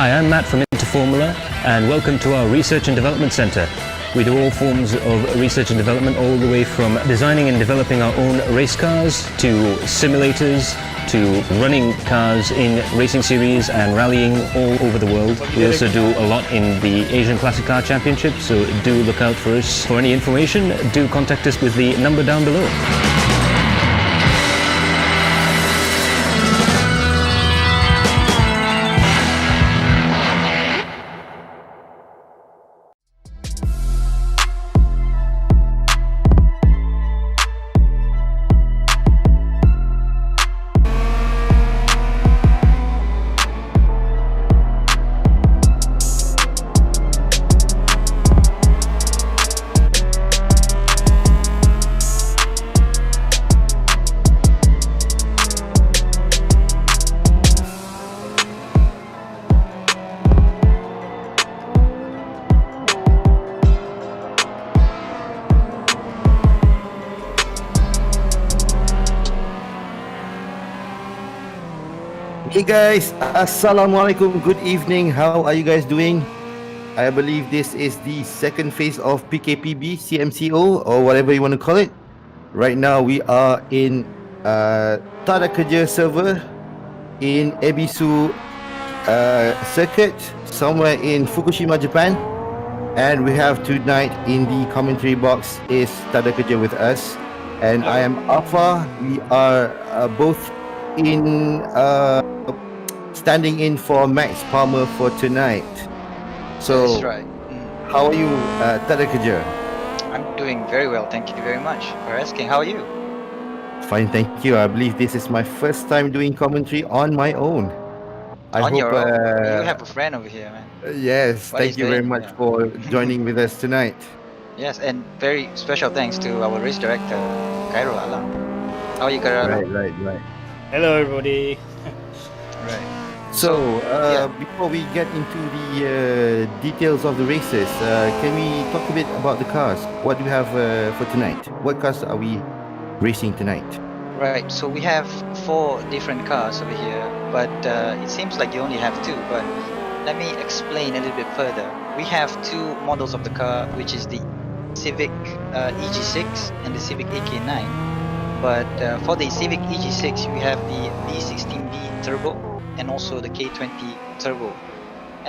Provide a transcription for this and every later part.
Hi, I'm Matt from Interformula, and welcome to our Research and Development Centre. We do all forms of research and development, all the way from designing and developing our own race cars, to simulators, to running cars in racing series and rallying all over the world. We also do a lot in the Asian Classic Car Championship, so do look out for us. For any information, do contact us with the number down below. Hey guys, Assalamualaikum, good evening. How are you guys doing? I believe this is the second phase of PKPB, CMCO, or whatever you want to call it. Right now we are in Tada Kerja server in Ebisu circuit, somewhere in Fukushima, Japan. And we have tonight in the commentary box is Tada Kerja with us. And I am Alpha. We are both in standing in for Max Palmer for tonight. So that's right. How are you, Tada Kerja? I'm doing very well, thank you very much for asking. How are you? Fine, thank you. I believe this is my first time doing commentary on my own. On your own? You have a friend over here, man. Yes, What thank he's you very doing, much yeah. for joining with us tonight. Yes, and very special thanks to our race director, Cairo Alam. How are you, Cairo Alam? Right. Hello, everybody. Right. So, yeah. before we get into the details of the races, can we talk a bit about the cars? What do we have for tonight? What cars are we racing tonight? Right, so we have 4 different cars over here, but it seems like you only have 2, but let me explain a little bit further. We have 2 models of the car, which is the Civic EG6 and the Civic EK9. But for the Civic EG6, we have the B16B Turbo and also the K20 Turbo.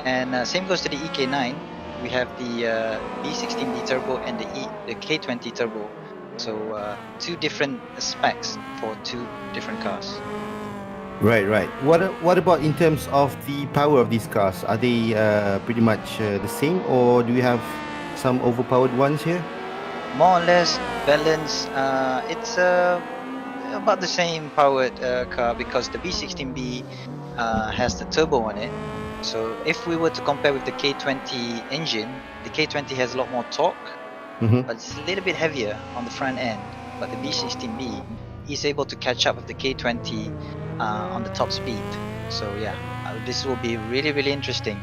And same goes to the EK9. We have the B16B Turbo and the K20 Turbo. So 2 different specs for 2 different cars. Right. What about in terms of the power of these cars? Are they pretty much the same, or do we have some overpowered ones here? More or less balanced. It's about the same powered car, because the B16B has the turbo on it. So if we were to compare with the K20 engine, the K20 has a lot more torque, but it's a little bit heavier on the front end. But the B16B is able to catch up with the K20 on the top speed. So yeah, this will be really interesting,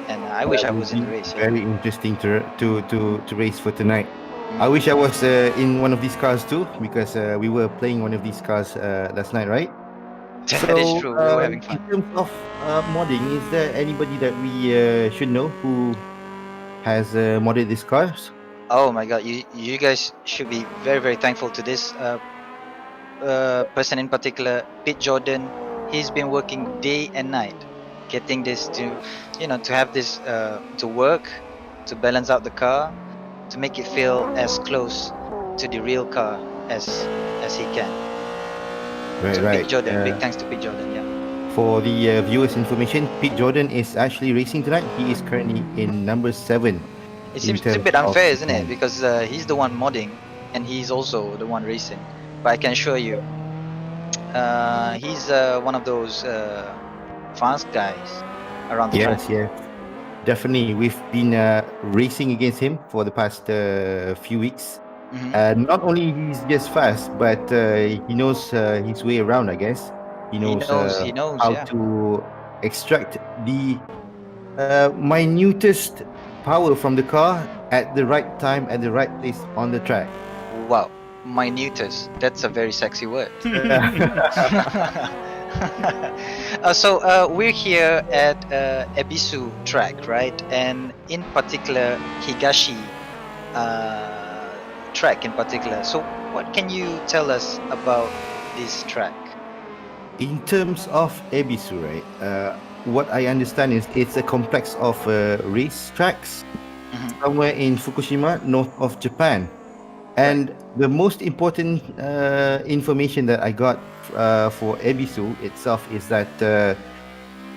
and I wish I was in the race. Very interesting to race for tonight. I wish I was in one of these cars too, because we were playing one of these cars last night, right? That is true. We were having fun. In terms of modding, is there anybody that we should know who has modded these cars? Oh my god, you guys should be very thankful to this person in particular, Pete Jordan. He's been working day and night getting this to have this to work, to balance out the car, to make it feel as close to the real car as he can. Right. Pete Jordan, big thanks to Pete Jordan. Yeah. For the viewers' information, Pete Jordan is actually racing tonight. He is currently in number 7. It seems a bit unfair, isn't it? Because he's the one modding, and he's also the one racing. But I can assure you, he's one of those fast guys around the track. Yes. Definitely. We've been racing against him for the past few weeks. Not only he's just fast, but he knows his way around, I guess. He knows how to extract the minutest power from the car at the right time, at the right place on the track. Wow, minutest. That's a very sexy word. We're here at Ebisu track, right? And in particular, Higashi track in particular. So, what can you tell us about this track? In terms of Ebisu, right? What I understand is it's a complex of race tracks somewhere in Fukushima, north of Japan. And the most important information that I got for Ebisu itself is that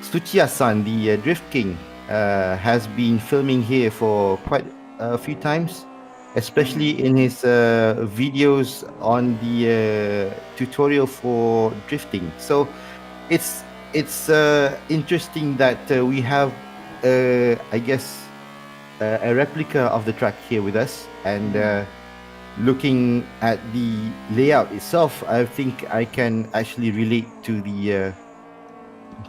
Tsuchiya-san, the Drift King, has been filming here for quite a few times, especially in his videos on the tutorial for drifting. So it's interesting that we have, I guess, a replica of the track here with us, and looking at the layout itself, I think I can actually relate to the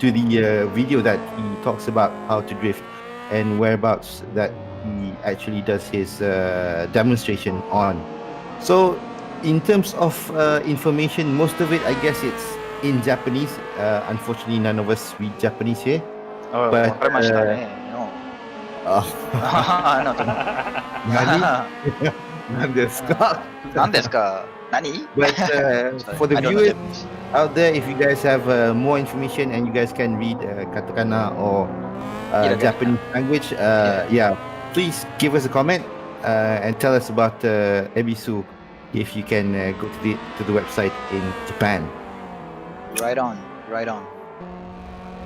video that he talks about how to drift and whereabouts that he actually does his demonstration on. So in terms of information, most of it, I guess it's in Japanese. Unfortunately, none of us read Japanese here. Oh, But, わかりましたね。No. No. 何ですか? 何ですか? Nani? But for the I don't know viewers Japanese. out there, if you guys have more information and you guys can read katakana or Hiragana. Japanese language, please give us a comment and tell us about Ebisu if you can go to the website in Japan. Right on.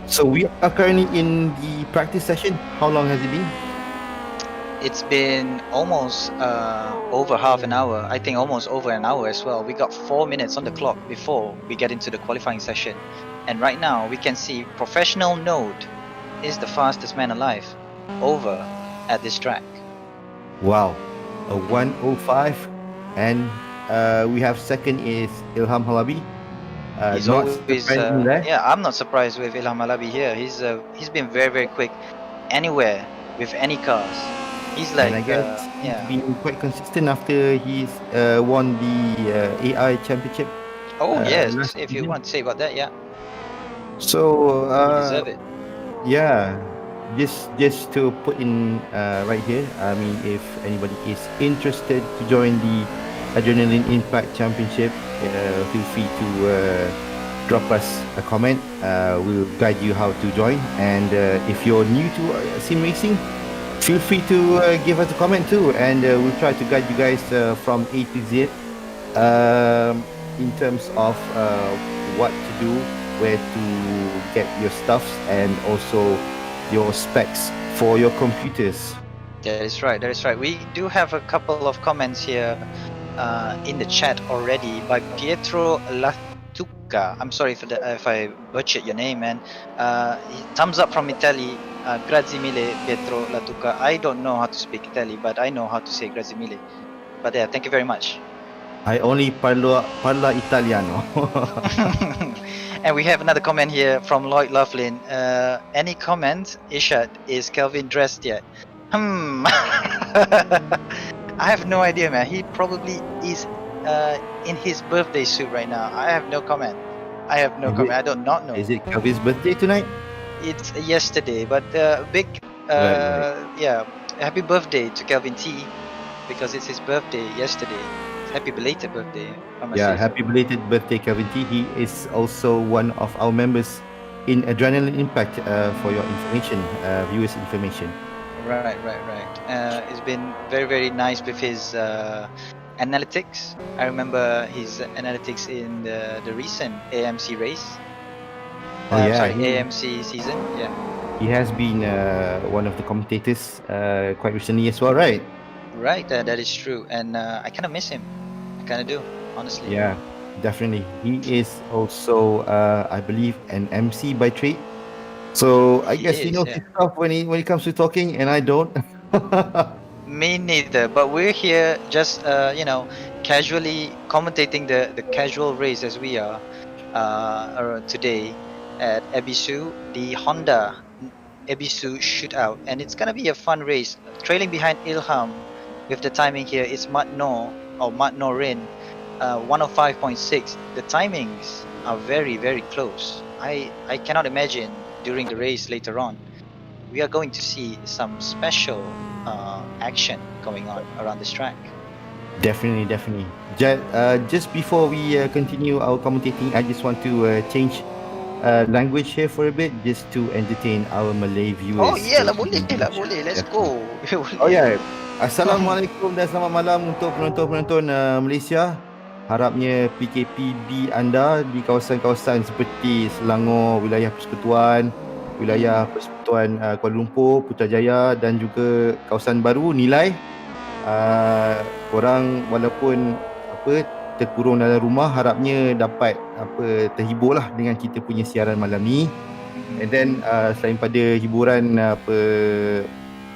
So we are currently in the practice session. How long has it been? It's been almost over half an hour. I think almost over an hour as well. We got 4 minutes on the clock before we get into the qualifying session. And right now we can see Professional Node is the fastest man alive over at this track. Wow, a 105, and we have second is Ilham Halabi. He's not always surprising there. yeah. I'm not surprised with Ilham Alabi here. He's been very quick anywhere with any cars. He's like And I guess yeah. he's been quite consistent after he's won the AI championship. Oh yes, last if you season. want to say about that, yeah, So you deserve it. yeah, just to put in right here. I mean, if anybody is interested to join the Adrenaline Impact Championship, feel free to drop us a comment. We'll guide you how to join. And if you're new to sim racing, feel free to give us a comment too, and we'll try to guide you guys from A to Z in terms of what to do, where to get your stuffs, and also your specs for your computers. That is right. We do have a couple of comments here in the chat already by Pietro Latuca. I'm sorry if I butchered your name, man. Thumbs up from Italy. Grazie mille, Pietro Latuca. I don't know how to speak Italy, but I know how to say grazie mille. But yeah, thank you very much. I only parla Italiano. And we have another comment here from Lloyd Loughlin. Any comment, Ishad, is Kelvin dressed yet? I have no idea, man. He probably is in his birthday suit right now. I have no comment. I do not know. Is it Kelvin's birthday tonight? It's yesterday, but big yeah, happy birthday to Kelvin T, because it's his birthday yesterday. Happy belated birthday. Happy belated birthday, Kelvin T. He is also one of our members in Adrenaline Impact for your information, viewers' information. Right. It's been very nice with his analytics. I remember his analytics in the recent AMC race. AMC season. Yeah. He has been one of the commentators quite recently as well, right? Right, that is true, and I kind of miss him. I kind of do, honestly. Yeah, definitely. He is also, I believe, an MC by trade. So I guess he knows his stuff when it comes to talking, and I don't. Me neither. But we're here just casually commentating the casual race as we are today at Ebisu, the Honda Ebisu Shootout, and it's gonna be a fun race. Trailing behind Ilham with the timing here is Mat Norin, 105.6. The timings are very close. I cannot imagine during the race later on, we are going to see some special action going on around this track. Definitely. Just before we continue our commentating, I just want to change language here for a bit, just to entertain our Malay viewers. Oh yeah lah, So, boleh. Let's go. Oh ya, yeah. Assalamualaikum dan selamat malam untuk penonton-penonton Malaysia. Harapnya PKPB anda di kawasan-kawasan seperti Selangor, wilayah Persekutuan, wilayah Persekutuan Kuala Lumpur, Putrajaya dan juga kawasan baru Nilai, korang walaupun terkurung dalam rumah, harapnya dapat terhibur lah dengan kita punya siaran malam ni. And then selain pada hiburan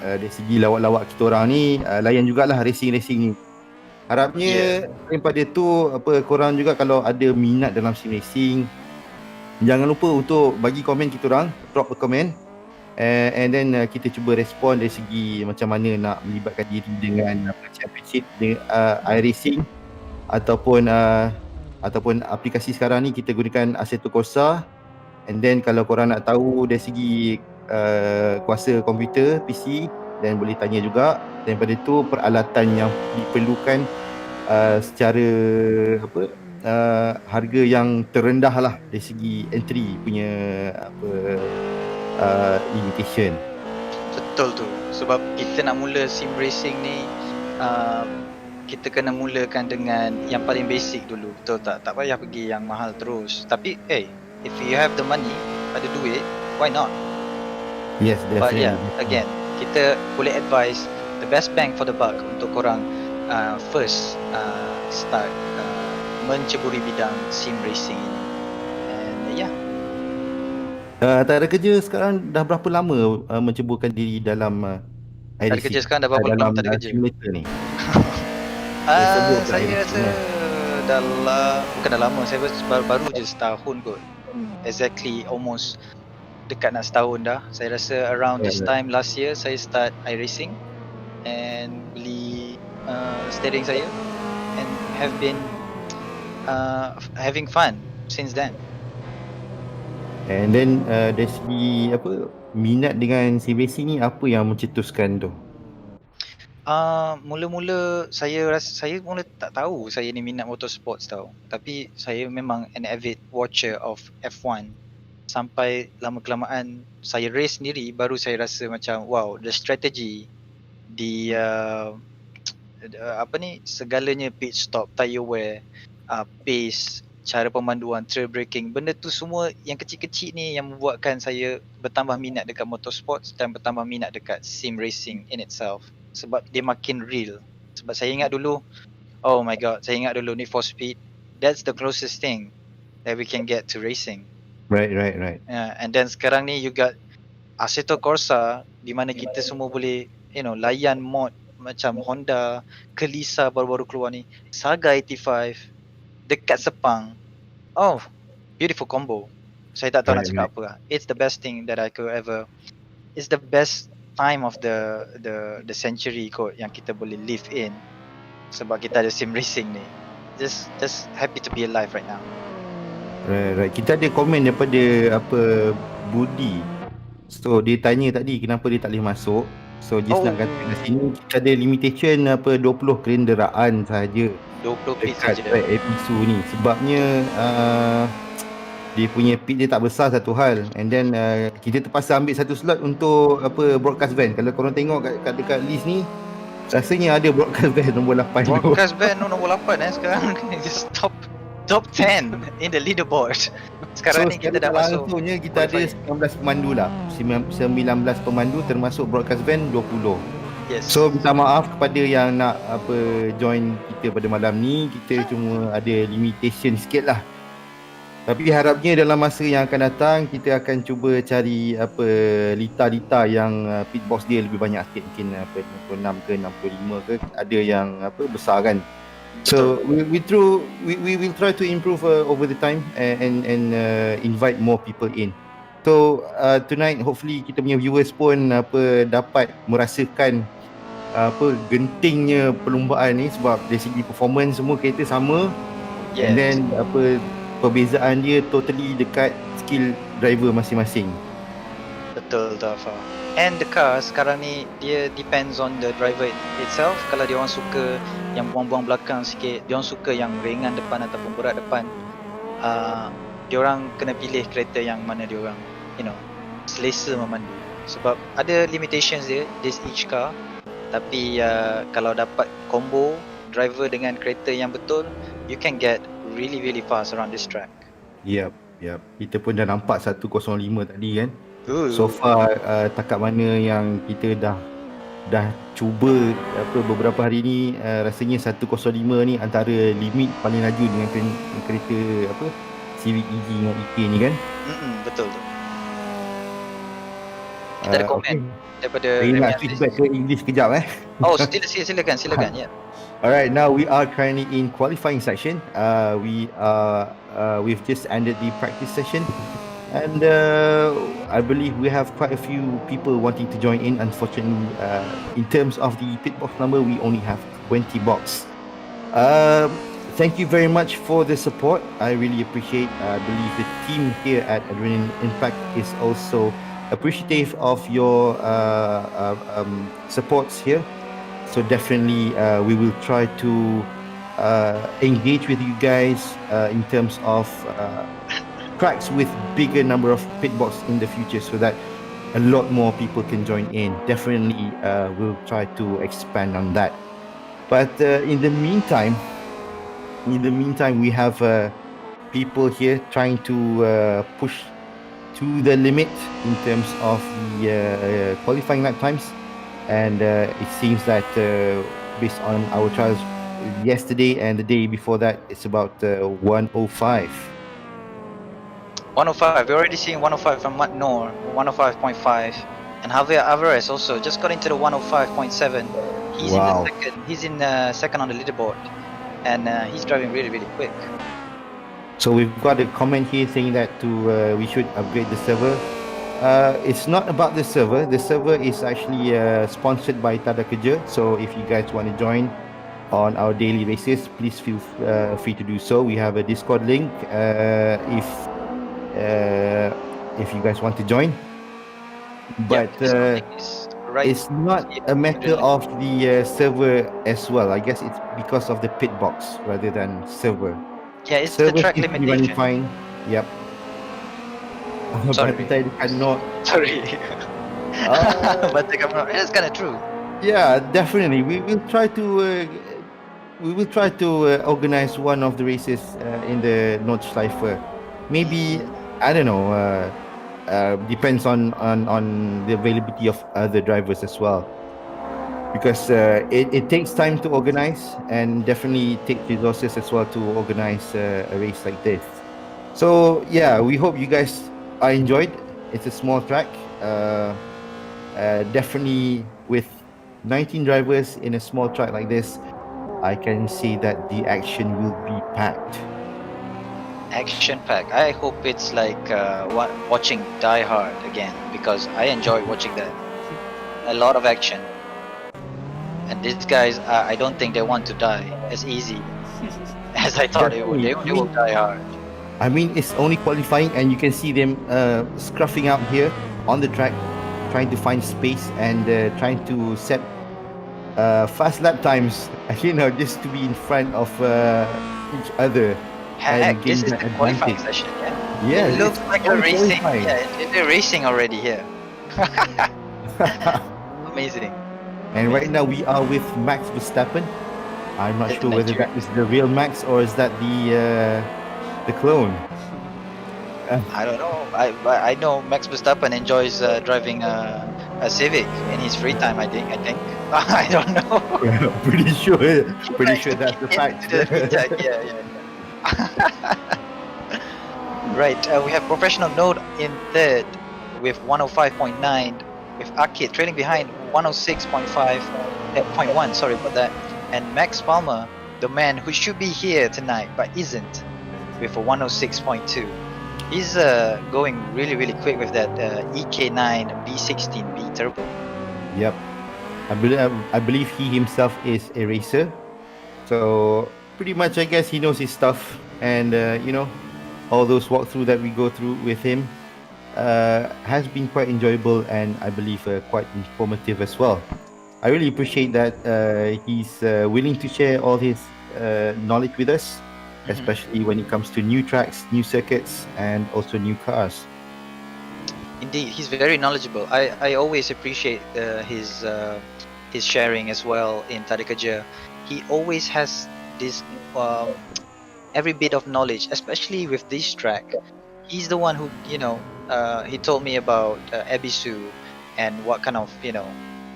dari segi lawak-lawak kita orang ni, layan jugalah racing ni. Harapnya selain pada tu, korang juga kalau ada minat dalam sim racing, jangan lupa untuk bagi komen kita orang, drop a comment, and then kita cuba respon dari segi macam mana nak melibatkan diri dengan championship iRacing ataupun aplikasi sekarang ni kita gunakan Assetto Corsa. And then kalau korang nak tahu dari segi kuasa komputer, PC, dan boleh tanya juga. Daripada tu peralatan yang diperlukan secara harga yang terendah lah dari segi entry punya limitation. Betul tu. Sebab kita nak mula sim racing ni, kita kena mulakan dengan yang paling basic dulu. Betul tak? Tak payah pergi yang mahal terus. Tapi if you have the money, ada duit, why not? Yes, definitely. But yeah, again, kita boleh advise the best bang for the buck untuk korang first start menceburi bidang sim racing ini. And yeah. Tak ada kerja sekarang dah berapa lama menceburkan diri dalam Tak ada kerja sekarang dah berapa lama tak ada kerja? Simulator ni? Saya rasa bukan dah lama, saya baru je setahun kot. Exactly, almost dekat nak setahun dah. Saya rasa around this time last year saya start iRacing and beli steering saya and have been having fun since then. And then dari segi minat dengan sim racing ni, apa yang mencetuskan tu? Mula-mula saya mula tak tahu saya ni minat motorsports tau. Tapi saya memang an avid watcher of F1. Sampai lama-kelamaan saya race sendiri, baru saya rasa macam wow, the strategy, the segalanya, pit stop, tire wear, pace, cara pemanduan, trail braking, benda tu semua yang kecil-kecil ni yang membuatkan saya bertambah minat dekat motorsports dan bertambah minat dekat sim racing in itself. Sebab dia makin real. Sebab saya ingat dulu, oh my god, saya ingat dulu Need for Speed, that's the closest thing that we can get to racing. Right. Yeah, and then sekarang ni you got Assetto Corsa, di mana kita semua boleh layan mod macam Honda, Kelisa baru-baru keluar ni, Saga 85 dekat Sepang. Oh, beautiful combo. Saya tak tahu nak cakap apa lah. It's the best thing that I could ever. It's the best time of the century kot yang kita boleh live in. Sebab kita ada sim racing ni. Just happy to be alive right now. Right. Kita ada komen daripada Budi. So dia tanya tadi kenapa dia tak boleh masuk. So just nak kata kat sini kita ada limitation 20 kenderaan sahaja 20 pit dekat saja. Ebisu ni. Sebabnya dia punya pit dia tak besar, satu hal. And then kita terpaksa ambil satu slot untuk broadcast van. Kalau korang tengok kat dekat list ni, rasanya ada broadcast van nombor 8. Broadcast van nombor 8 sekarang. Just top 10 in the leaderboard. Sekarang ni kita dah masuk. Langsungnya kita ada 19 pemandu lah. 19 pemandu termasuk broadcast van 20. Yes. So minta maaf kepada yang nak join kita pada malam ni. Kita cuma ada limitation sikit lah. Tapi harapnya dalam masa yang akan datang kita akan cuba cari lita-lita yang pit box dia lebih banyak sikit, mungkin 66 ke 65 ke, ada yang besar kan. So we will try to improve over the time and invite more people in. So tonight hopefully kita punya viewers pun dapat merasakan gentingnya perlumbaan ni, sebab dari segi performance semua kereta sama. Yes. And then perbezaan dia totally dekat skill driver masing-masing. Betul tu Afar. And the car sekarang ni dia depends on the driver itself. Kalau dia orang suka yang buang-buang belakang sikit, dia orang suka yang ringan depan ataupun berat depan, dia orang kena pilih kereta yang mana dia orang selesa memandu. Sebab ada limitations dia each car. Tapi kalau dapat combo driver dengan kereta yang betul, you can get really really fast around this track. Yep. Kita pun dah nampak 105 tadi kan. So far takat mana yang kita dah cuba beberapa hari ni, rasanya 105 ni antara limit paling laju dengan kereta Civic EG dengan EK ni kan. Betul tu. Kita ada komen daripada nak switch back ke English kejap Oh, silakan. Yeah. Alright, now we are currently in qualifying section. We've just ended the practice session, and I believe we have quite a few people wanting to join in. Unfortunately, in terms of the pit box number, we only have 20 box. Thank you very much for the support. I really appreciate. I believe the team here at Adrenaline Impact is also appreciative of your supports here. So definitely we will try to engage with you guys in terms of tracks with bigger number of pit box in the future, so that a lot more people can join in. Definitely we'll try to expand on that. But in the meantime we have people here trying to push to the limit in terms of the qualifying lap times, and it seems that based on our trials yesterday and the day before that, it's about 105. 105. We're already seeing 105 from Matt Noor, 105.5, and Javier Alvarez also just got into the 105.7. He's in second on the leaderboard, and he's driving really really quick. So we've got a comment here saying that we should upgrade the server. It's not about the server. The server is actually sponsored by Tada Kerja. So if you guys want to join on our daily basis, please feel free to do so. We have a Discord link if you guys want to join. But it's not a matter of the server as well. I guess it's because of the pit box rather than server. Yeah, it's the track limitation. Fine. Yep. Sorry. But I cannot. Sorry. But it's kind of true. Yeah, definitely. We will try to organize one of the races in the Nordschleife. Maybe, I don't know. Depends on the availability of other drivers as well. Because it takes time to organize, and definitely takes resources as well to organize a race like this. So yeah, we hope you guys are enjoyed. It's a small track. Definitely with 19 drivers in a small track like this, I can say that the action will be packed. Action packed. I hope it's like watching Die Hard again, because I enjoy watching that. A lot of action. And these guys, I don't think they want to die as easy as I thought they would. They will die hard. I mean, it's only qualifying, and you can see them scruffing out here on the track, trying to find space and trying to set fast lap times, just to be in front of each other. Heck, this is the qualifying session, yeah? Yeah, it looks like a racing. Yeah, they're racing already here. Amazing. And right now we are with Max Verstappen. I'm not sure whether that is the real Max or is that the clone. I don't know. I know Max Verstappen enjoys driving a Civic in his free time. I think. I don't know. Yeah, pretty sure that's the fact. Yeah. Right. We have Professional Node in third with 105.9. With Arcade trailing behind 106.1, sorry about that. And Max Palmer, the man who should be here tonight but isn't, with a 106.2. He's going really really quick with that EK9 B16B turbo. Yep. I believe he himself is a racer. So pretty much I guess he knows his stuff, and all those walkthrough that we go through with him has been quite enjoyable and I believe quite informative as well. I really appreciate that he's willing to share all his knowledge with us, especially when it comes to new tracks, new circuits, and also new cars. Indeed, he's very knowledgeable. I always appreciate his sharing as well in Tadikaja. He always has this every bit of knowledge, especially with this track. He's the one who he told me about Ebisu and what kind of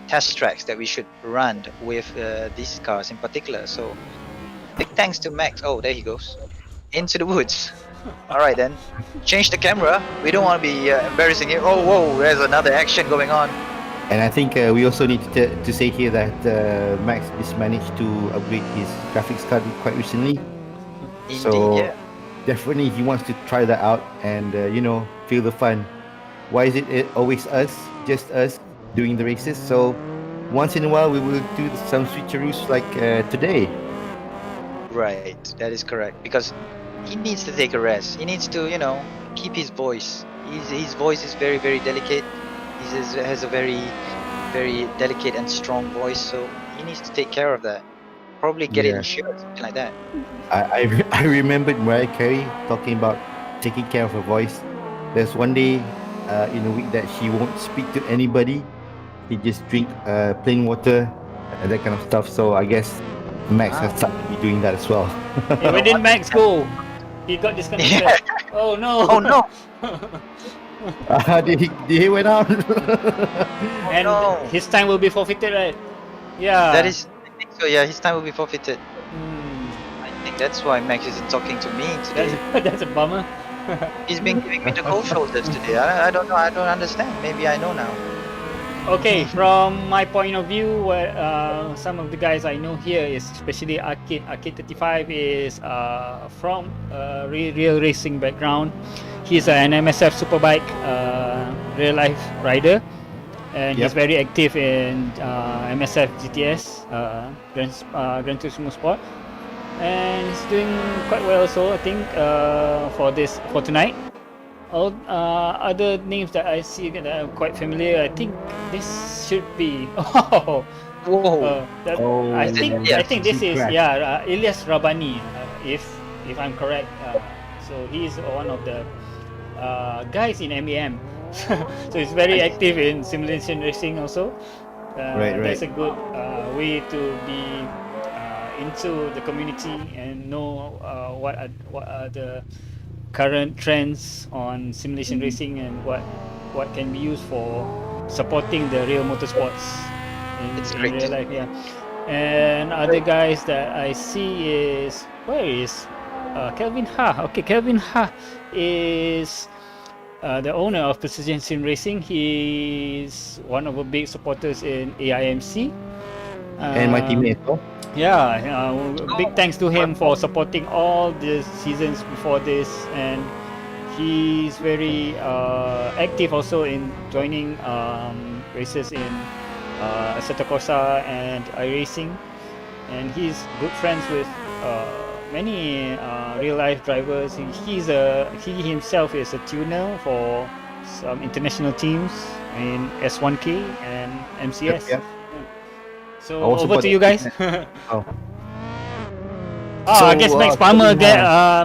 test tracks that we should run with these cars in particular. So big thanks to Max. Oh, there he goes into the woods. All right then, change the camera. We don't want to be embarrassing here. Oh, whoa, there's another action going on. And I think we also need to say here that Max just managed to upgrade his graphics card quite recently. Indeed, So yeah. definitely he wants to try that out and feel the fun. Why is it always us, just us doing the races? So once in a while we will do some switcheroos like today. Right, that is correct. Because he needs to take a rest. He needs to, keep his voice. His voice is very, very delicate. He has a very, very delicate and strong voice. So he needs to take care of that. Probably get it insured, something like that. I remembered Mariah Carey talking about taking care of her voice. There's one day in a week that she won't speak to anybody. She just drink plain water and that kind of stuff. So I guess Max has started to be doing that as well. Hey, where did Max go? He got disconnected. Yeah. Oh no! Oh no! Did he went out? And no. his time will be forfeited, right? Yeah. That is, I think so. Yeah, his time will be forfeited. Hmm, I think that's why Max isn't talking to me today. that's a bummer. He's been giving me the cold shoulders today. I don't know. I don't understand. Maybe I know now. Okay, from my point of view, some of the guys I know here is especially Arcade 35 is from a real racing background. He's an MSF Superbike real life rider, and he's very active in MSF GTS Gran Turismo Sport, and he's doing quite well also, I think, for tonight. All other names that I see that are quite familiar, I think this should be Whoa! I think this is correct. Ilyas Rabani, if I'm correct. So he's one of the guys in MEM. So he's very active in simulation racing also. Right. That's a good way to be into the community and know what are the current trends on simulation racing and what can be used for supporting the real motorsports in real life. Yeah. And other guys that I see is, where is Kelvin Ha? Okay, Kelvin Ha is the owner of Precision Sim Racing. He's one of the big supporters in AIMC. And my teammate. Yeah, big thanks to him for supporting all the seasons before this, and he's very active also in joining races in Assetto Corsa and iRacing, and he's good friends with many real life drivers. He himself is a tuner for some international teams in S1K and MCS. Yep. So over to you guys. So, I guess Max Palmer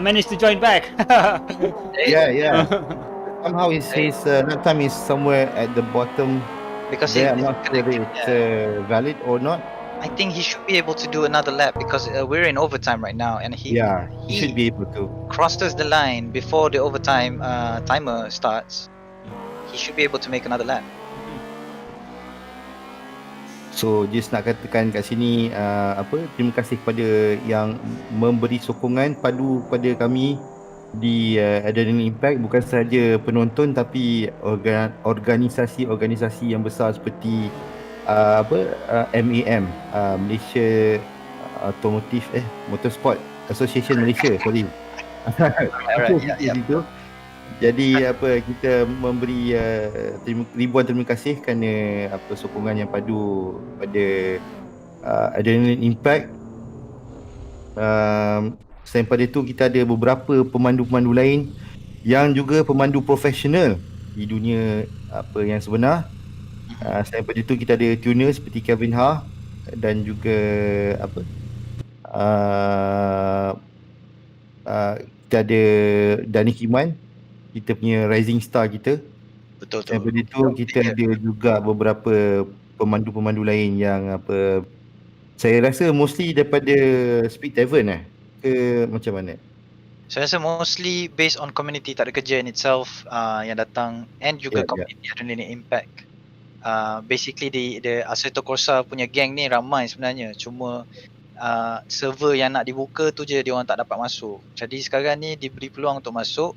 managed to join back. Yeah. Somehow his lap time is somewhere at the bottom. Because There, I'm not sure whether it's valid or not. I think he should be able to do another lap because we're in overtime right now, and he should be able to. crosses the line before the overtime timer starts. He should be able to make another lap. So just nak katakan kat sini terima kasih kepada yang memberi sokongan padu kepada kami di Adrenaline Impact, bukan sahaja penonton tapi organisasi-organisasi yang besar seperti MAM, Malaysia Motorsport Association Malaysia, sorry. Itu. Jadi kita memberi ribuan terima kasih kerana sokongan yang padu pada Adrenaline Impact. Selain pada itu, kita ada beberapa pemandu-pemandu lain yang juga pemandu profesional di dunia apa yang sebenar. Selain pada itu, kita ada tuner seperti Kevin Ha dan juga apa uh, kita ada Dani Kiman, kita punya rising star kita. Betul tu. Daripada itu kita ada juga beberapa pemandu-pemandu lain yang apa, saya rasa mostly daripada Speed Tavern ke macam mana? Saya rasa mostly based on community tak ada kerja in itself yang datang, and juga community adrenaline impact. Basically the Assetto Corsa punya gang ni ramai sebenarnya, cuma server yang nak dibuka tu je dia orang tak dapat masuk. Jadi sekarang ni diberi peluang untuk masuk,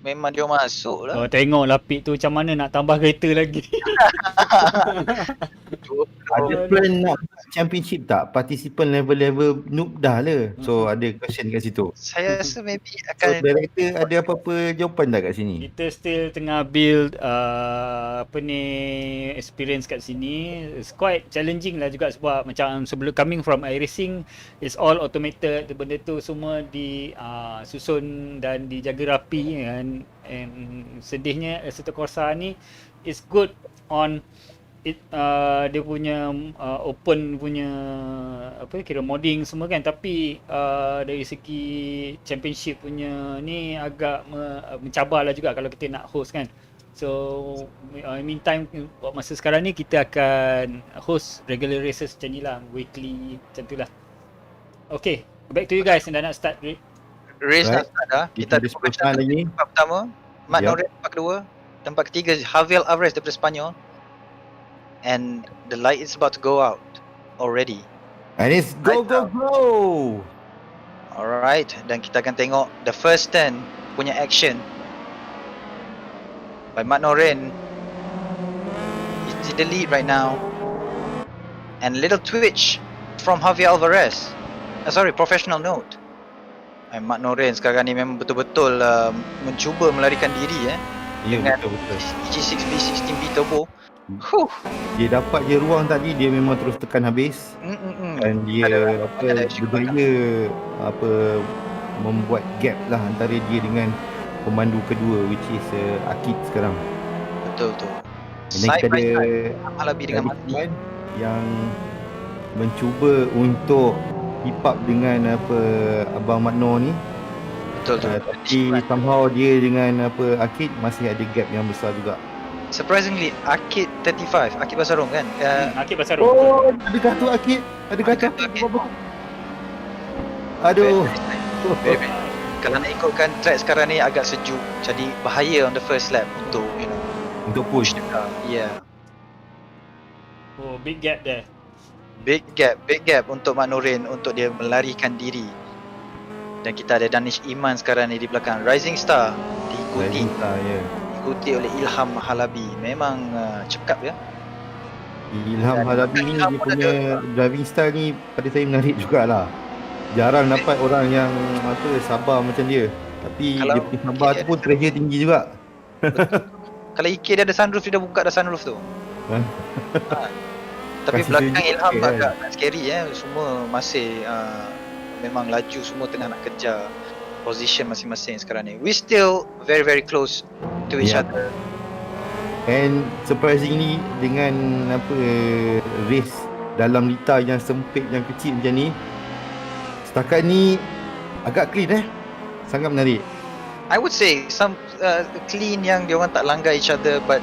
memang dia orang masuk lah. Oh, tengok lapik tu macam mana nak tambah kereta lagi. Ada plan nak championship tak? Participant level-level noob dah lah. So ada question kat situ. Saya rasa maybe So akan director ada apa-apa jawapan tak kat sini? Kita still tengah build apa ni experience kat sini. It's quite challenging lah juga sebab macam sebelum coming from iRacing, it's all automated. Benda tu semua susun dan dijaga rapi kan. And sedihnya Assetto Corsa ni is good on dia punya open punya apa kira modding semua kan, tapi dari segi championship punya ni agak mencabarlah juga kalau kita nak host kan. So meantime buat masa sekarang ni kita akan host regular races macam ni lah, weekly macam tu lah. Okay, back to you guys. Dah nak start race Right. dah start dah. Kita ada Kita lagi. tempat pertama, Mat Yep. Noren tempat kedua, tempat ketiga Javier Alvarez daripada Spanyol. And the light is about to go out already. And it's go go go. Alright, dan kita akan tengok the first turn punya action by Mat Noren. He's in the lead right now. And little twitch from Javier Alvarez. Sorry, professional note. And Mat Noren sekarang ni memang betul-betul mencuba melarikan diri Ya, dengan betul-betul. EG6B 16B turbo. Huh. Dia dapat je ruang tadi, dia memang terus tekan habis. Dan dia ada berjaya membuat gap lah antara dia dengan pemandu kedua, which is Akid sekarang. Betul tu. And then kita ada Halabi dengan Mati. yang mencuba untuk keep up dengan Abang Makno ni. Betul tu. Tapi somehow dia dengan Akid masih ada gap yang besar juga. Surprisingly, Akid 35, Akid Basarong kan? Akid Basarong. Oh, adakah tu Akid? Adakah tu Akid? Aduh. Very. Kalau nak ikutkan track sekarang ni agak sejuk, jadi bahaya on the first lap untuk Untuk push. the car. Yeah. Oh, big gap there. Big gap untuk Mat Noren untuk dia melarikan diri. Dan kita ada Danish Iman sekarang ni di belakang. Rising Star diikuti oleh Ilham Halabi. Memang cekap ya. Ilham Halabi ni dia punya driving style ni pada saya menarik jugalah. Jarang dapat orang yang sabar macam dia. Tapi Kalau dia punya sabar tu pun treasure tinggi juga. Kalau IK dia ada sunroof, dia dah buka dah sunroof tu. Tapi Kasih belakang sejuk Ilham sikit agak scary semua masih memang laju, semua tengah nak kejar position masing-masing sekarang ni. We still very very close to each other. And surprisingly dengan race dalam lita yang sempit, yang kecil macam ni, setakat ni agak clean sangat menarik. I would say some clean yang dia orang tak langgar each other, but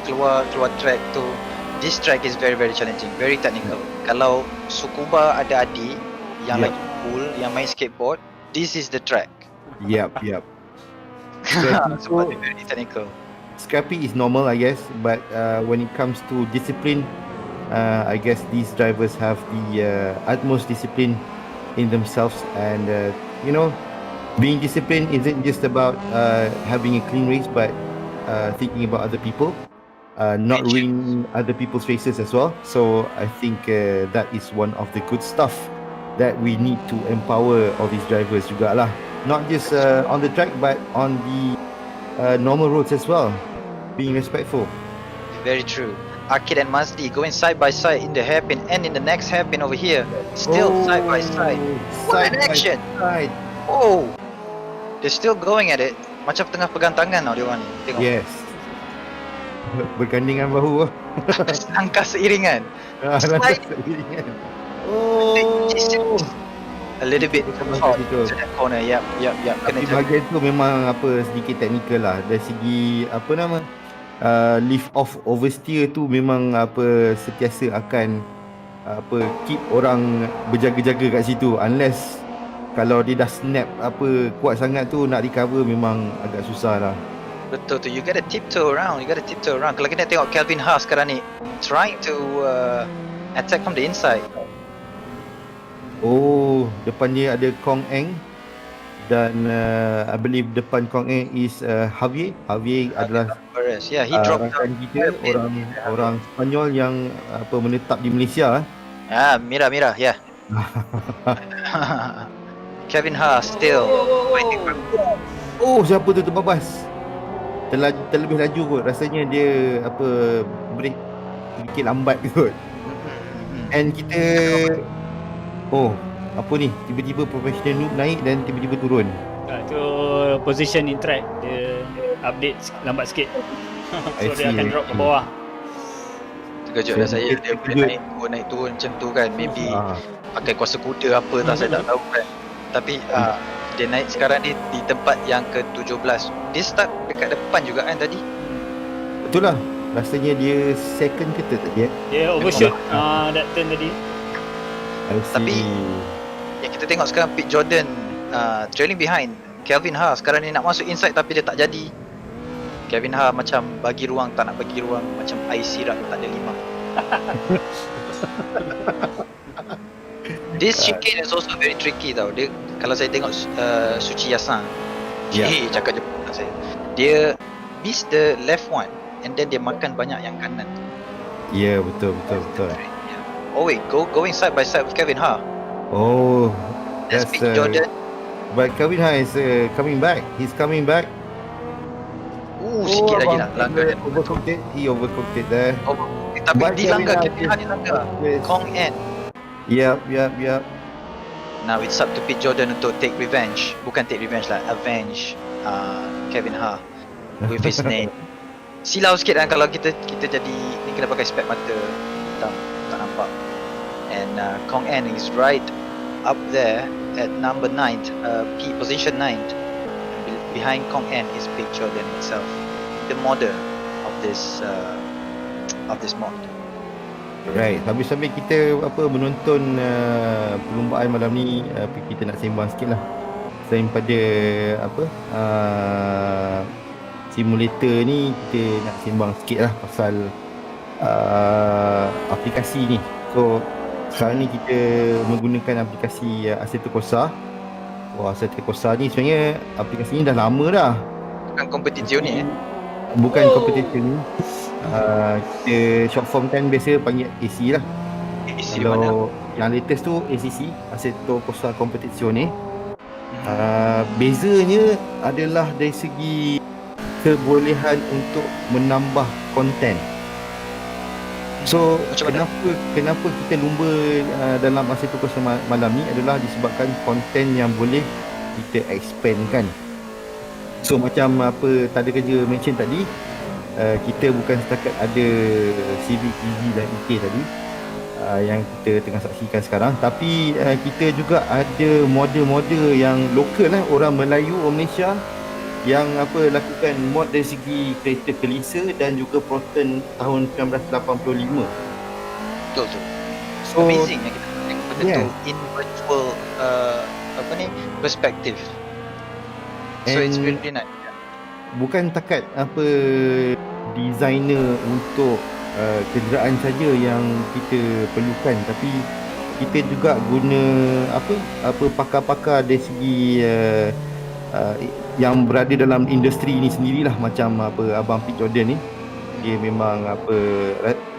keluar track tu. This track is very very challenging, very technical. Kalau Sukuba ada adik yang lagi cool, yang main skateboard, this is the track. Yep. Sebab dia very technical. Scrappy is normal, I guess, but when it comes to discipline, I guess these drivers have the utmost discipline in themselves, and being disciplined isn't just about having a clean race, but thinking about other people, not ruining other people's races as well. So I think that is one of the good stuff that we need to empower all these drivers jugalah, not just on the track but on the normal roads as well, being respectful. Very true. Akid and Mazdi going side by side in the hairpin and in the next hairpin over here. Still side by side. What an action! Side. Oh, they're still going at it. Macam tengah pegang tangan tau dia orang ni. Tengok. Yes. Bergandingan bahu. Langkah seiringan. Langkah seiringan. Oh. A little bit hot to that corner. Yap. Tapi bahagian tu memang sedikit teknikal lah. Dari segi lift off oversteer tu memang sentiasa akan keep orang berjaga-jaga kat situ, unless kalau dia dah snap kuat sangat tu nak recover memang agak susah lah. Betul tu. You gotta tiptoe around. Kalau kita tengok Kelvin Haas sekarang ni trying to attack from the inside. Oh, depan dia ada Kong Eng dan I believe depan Kong Eng is Javier adalah yeah, he dropped rakan kita, orang Spanyol yang menetap di Malaysia. Mira, yeah. Kevin Haas still fighting for. Oh, siapa tu terbabas? Terlebih laju kot. Rasanya dia break sedikit lambat kot. And kita apa ni? Tiba-tiba professional noob naik dan tiba-tiba turun. Itu position in track dia update lambat sikit. So dia akan drop ke bawah. Terkejut dah saya. Dia boleh naik turun macam tu kan. Maybe pakai kuasa kuda apa tak, saya tak tahu kan. Tapi dia naik sekarang ni di tempat yang ke-17. Dia start dekat depan juga kan tadi. Betul lah. Rasanya dia second ke third tadi. Dia overshoot that turn tadi. Tapi yang kita tengok sekarang Pete Jordan trailing behind Kelvin Haas. Sekarang ni nak masuk inside tapi dia tak jadi. Kelvin Haas macam bagi ruang, tak nak bagi ruang. Macam air sirap tak ada limau. This chicane is also very tricky tau. Dia, kalau saya tengok Suci Yasan, cakap je tak saya. Dia miss the left one and then dia makan banyak yang kanan tu. Ya, betul. Oh wait, going side by side with Kevin Ha. Oh, that's Big Jordan. But Kevin Ha is coming back. He's coming back. Sikit lagi nak langgar. He overcooked it there. Tapi dilanggar, Kevin Ha dilanggar. Kong N. Yep. Now it's up to Pete Jordan untuk take revenge. Bukan take revenge lah, avenge Kevin Ha with his name. Silau sikit kan kalau kita jadi ni, kena pakai spek mata hitam, tak nampak. And Kong N is right up there at number 9, position 9. Behind Kong N is Pete Jordan himself, the model of this mod. Right, sambil kita menonton perlumbaan malam ni, kita nak sembang sikit lah. Selain pada simulator ni, kita nak sembang sikit lah pasal aplikasi ni. So sekarang ni kita menggunakan aplikasi Assetto Corsa. Assetto Corsa ni sebenarnya aplikasi ni dah lama dah. Bukan kompetitif ni Bukan kompetitif ni. Kita short form kan biasa panggil AC lah. AC kalau mana? yang latest tu ACC, Assetto Corsa Competizione. Bezanya adalah dari segi kebolehan untuk menambah konten. So kenapa kita lumba dalam Assetto Corsa malam ni adalah disebabkan konten yang boleh kita expandkan. So macam tanda kerja mention tadi, kita bukan setakat ada Civic EV dan EK tadi yang kita tengah saksikan sekarang, tapi kita juga ada model-model yang lokal lah, orang Melayu, orang Malaysia yang lakukan mod dari segi kereta kelisa dan juga Proton tahun 1985. Betul. So amazing yang kita tengok benda tu in virtual perspective. So it's really nice. Bukan takat designer untuk kenderaan saja yang kita perlukan, tapi kita juga guna pakar-pakar dari segi yang berada dalam industri ni sendirilah. Macam abang Pete Jordan ni, dia memang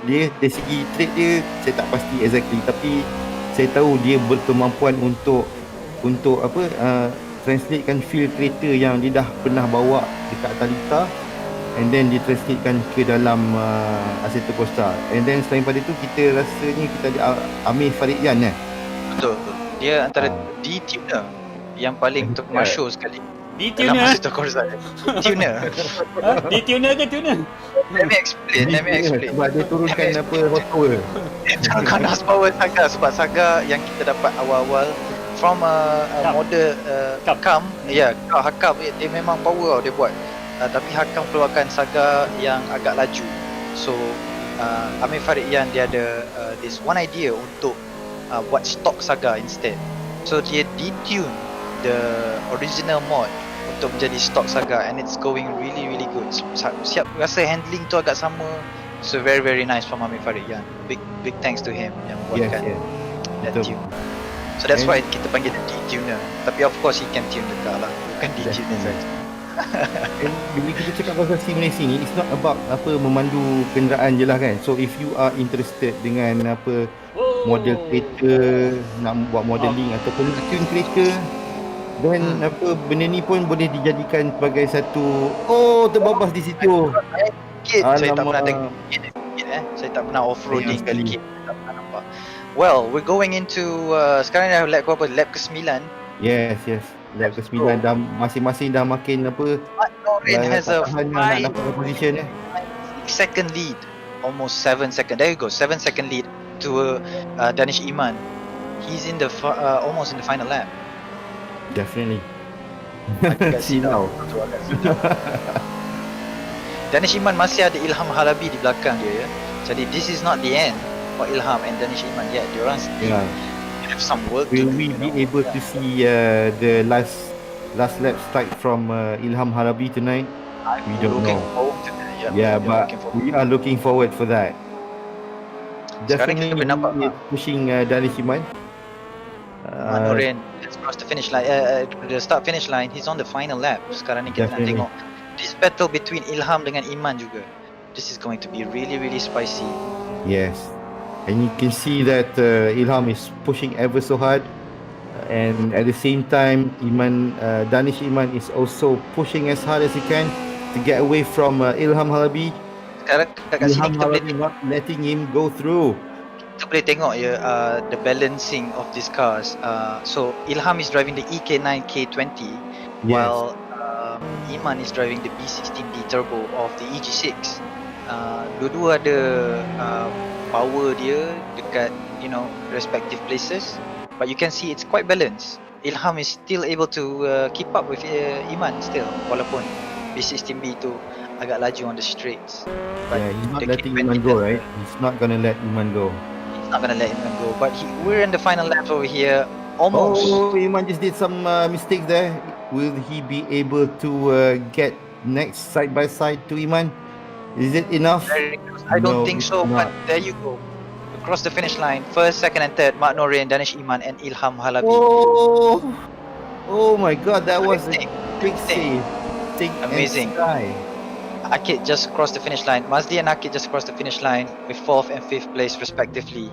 dia dari segi trade dia saya tak pasti exactly, tapi saya tahu dia berkemampuan untuk translatekan feel kereta yang dia dah pernah bawa dekat Talita, and then dia translatekan ke dalam Assetto Corsa. And then selain pada tu, kita rasanya kita ada Amir Farid Yan Betul. Dia antara D tuner yang paling termasyur sekali Di dalam tuner. masa Corsa. Tuner. Di tuner ke tuner? Let me explain. Sebab dia turunkan apa horsepower. Turunkan horsepower Saga, sebab Saga yang kita dapat awal-awal from Cam. model Cam. Hakam, dia memang power tau dia buat. Tapi Hakam keluarkan Saga yang agak laju. So Amir Faridian dia ada this one idea untuk buat stock Saga instead. So dia detune the original mod untuk menjadi stock Saga, and it's going really really good. Siap rasa handling tu agak sama. So very very nice from Amir Faridian. Big thanks to him yang buatkan that Betul. tune. So that's why kita panggil dia detuner. Tapi of course he can tune the car lah, bukan detuner saja. And bila kita cakap pasal simulasi ni, it's not about apa memandu kenderaan je lah kan. So if you are interested dengan apa model kereta, nak buat modeling ataupun nak tune kereta, then apa benda ni pun boleh dijadikan sebagai satu terbabas di situ. Saya tak pernah tengok saya tak pernah off-roading sekali. tak pernah nampak. Well, we're going into sekarang dah lap berapa? Lap ke-9. Yes. Lap ke-9 dah masing-masing dah makin apa Mat Norin has a nak dapat position 5-second lead, almost 7 second. There you go, 7-second lead to Danish Iman. He's in the almost in the final lap. Definitely. Agak Silau. Danish Iman masih ada Ilham Halabi di belakang dia ya. Jadi this is not the end for Ilham and Danish Iman yet. Diorang still have some work to Will do. we be able to see the last lap start from Ilham Halabi tonight? We don't know. Forward to that. Yeah, but we are looking forward for that. Sekarang Definitely kita boleh nampak pushing Danish Iman. Mat Norin has crossed the finish line. The start finish line. He's on the final lap. Sekarang ni kita nak Definitely. tengok this battle between Ilham dengan Iman juga. This is going to be really really spicy. Yes, and you can see that Ilham is pushing ever so hard, and at the same time, Danish Iman is also pushing as hard as he can to get away from Ilham Halabi. Sekarang kat sini Ilham kita boleh Halabi not letting him go through. kita boleh tengok ya the balancing of these cars. So Ilham is driving the EK9 K20 Yes. while Iman is driving the B16D Turbo of the EG6. Dua-dua ada power dia dekat respective places, but you can see it's quite balanced. Ilham is still able to keep up with Iman still, walaupun B16B tu agak laju on the straights. But He's not the letting K20 Iman go, does- right? He's not gonna let Iman go. He's not gonna let Iman go. But we're in the final laps over here. Almost. Oh, Iman just did some mistakes there. Will he be able to get next side by side to Iman? Is it enough? Very close. I don't No, think it's so, but not. there you go. Across the finish line, first, second, and third, Mat Norin, Danish Iman, and Ilham Halabi. Oh my God, that was a quick Amazing. save. Think and Amazing. sky. Akid just crossed the finish line. Mazdi and Akid just crossed the finish line with 4th and 5th place respectively.